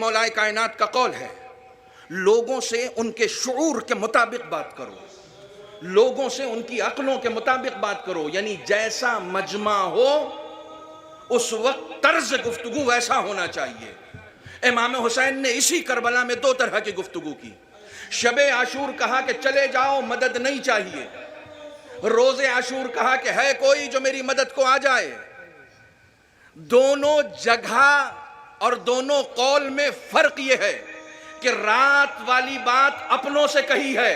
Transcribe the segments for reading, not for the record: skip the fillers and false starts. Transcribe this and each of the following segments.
मौलाए कायनात का कौल है, लोगों से उनके शऊर के मुताबिक बात करो, लोगों से उनकी अक्लों के मुताबिक बात करो, यानी जैसा मजमा हो उस वक्त तर्ज गुफ्तगू वैसा होना चाहिए। इमाम हुसैन ने इसी करबला में दो तरह की गुफ्तगू की। शबे आशूर कहा कि चले जाओ, मदद नहीं चाहिए। रोजे आशूर कहा कि है कोई जो मेरी मदद को आ जाए। दोनों जगह और दोनों कौल में फर्क यह है कि रात वाली बात अपनों से कही है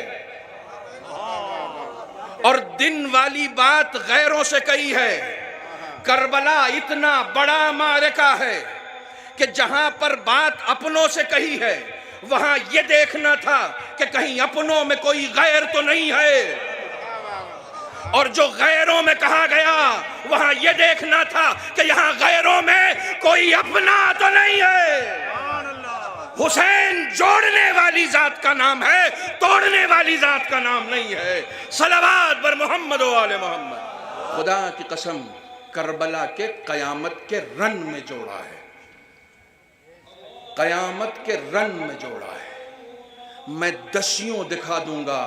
और दिन वाली बात गैरों से कही है। करबला इतना बड़ा मारका है कि जहां पर बात अपनों से कही है वहां यह देखना था कि कहीं अपनों में कोई गैर तो नहीं है, और जो गैरों में कहा गया वहां यह देखना था कि यहां गैरों में कोई अपना तो नहीं है। हुसैन जोड़ने वाली जात का नाम है, तोड़ने वाली जात का नाम नहीं है। सलावत बर मोहम्मद व आले मोहम्मद। खुदा की कसम, करबला के कयामत के रन में जोड़ा है, कयामत के रन में जोड़ा है। मैं दसियों दिखा दूंगा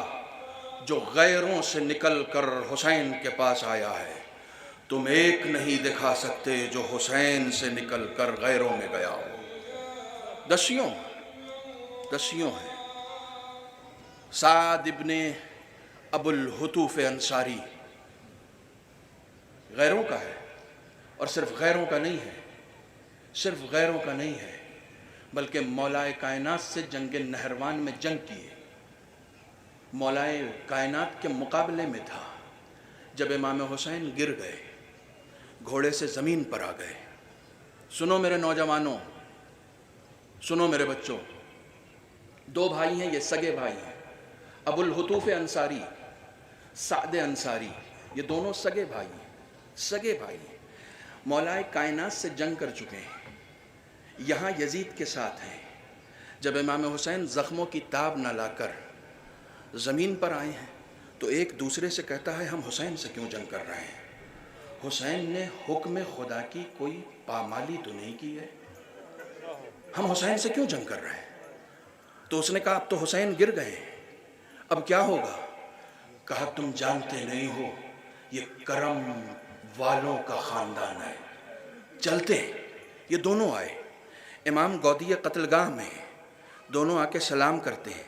जो गैरों से निकल कर हुसैन के पास आया है। तुम एक नहीं दिखा सकते जो हुसैन से निकल कर गैरों में गया हो। दसियों दसियों है। साद इब्ने अबुल हुतूफ अंसारी गैरों का है, और सिर्फ गैरों का नहीं है, सिर्फ गैरों का नहीं है, बल्कि मौलाए कायनात से जंग नहरवान में जंग किए। मौलाए कायनात के मुकाबले में था जब इमाम हुसैन गिर गए, घोड़े से ज़मीन पर आ गए। सुनो मेरे नौजवानों, सुनो मेरे बच्चों, दो भाई हैं, ये सगे भाई हैं, अबुल हुतूफ अंसारी, साद अंसारी, ये दोनों सगे भाई हैं, सगे भाई हैं। मौलाए कायनात से जंग कर चुके हैं, यहाँ यजीद के साथ हैं। जब इमाम हुसैन ज़ख्मों की ताब न लाकर ज़मीन पर आए हैं तो एक दूसरे से कहता है, हम हुसैन से क्यों जंग कर रहे हैं? हुसैन ने हुक्म खुदा की कोई पामाली तो नहीं की है, हम हुसैन से क्यों जंग कर रहे हैं? तो उसने कहा, अब तो हुसैन गिर गए, अब क्या होगा? कहा, तुम जानते नहीं हो ये करम वालों का ख़ानदान है, चलते। ये दोनों आए इमाम गौदी कत्लगाह में, दोनों आके सलाम करते हैं,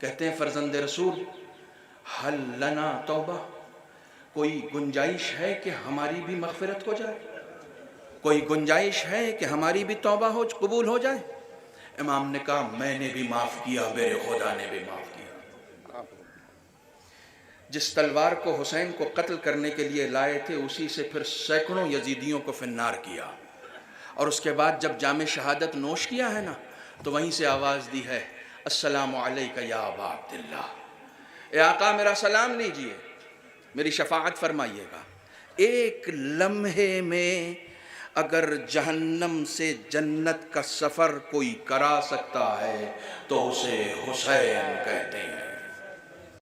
कहते हैं, फर्जंद रसूल, हल लना तौबा, कोई गुंजाइश है कि हमारी भी मग़फ़िरत हो जाए? कोई गुंजाइश है कि हमारी भी तौबा हो, कबूल हो जाए? इमाम ने कहा, मैंने भी माफ़ किया, मेरे खुदा ने भी माफ़ किया। जिस तलवार को हुसैन को कत्ल करने के लिए लाए थे उसी से फिर सैकड़ों यजीदियों को फिन्नार किया, और उसके बाद जब जामे शहादत नोश किया है ना, तो वहीं से आवाज़ दी है, अस्सलामु अलैका या अबा अब्दुल्लाह, ए आका मेरा सलाम लीजिए, मेरी शफाअत फरमाइएगा। एक लम्हे में अगर जहन्नम से जन्नत का सफ़र कोई करा सकता है तो उसे हुसैन कहते हैं।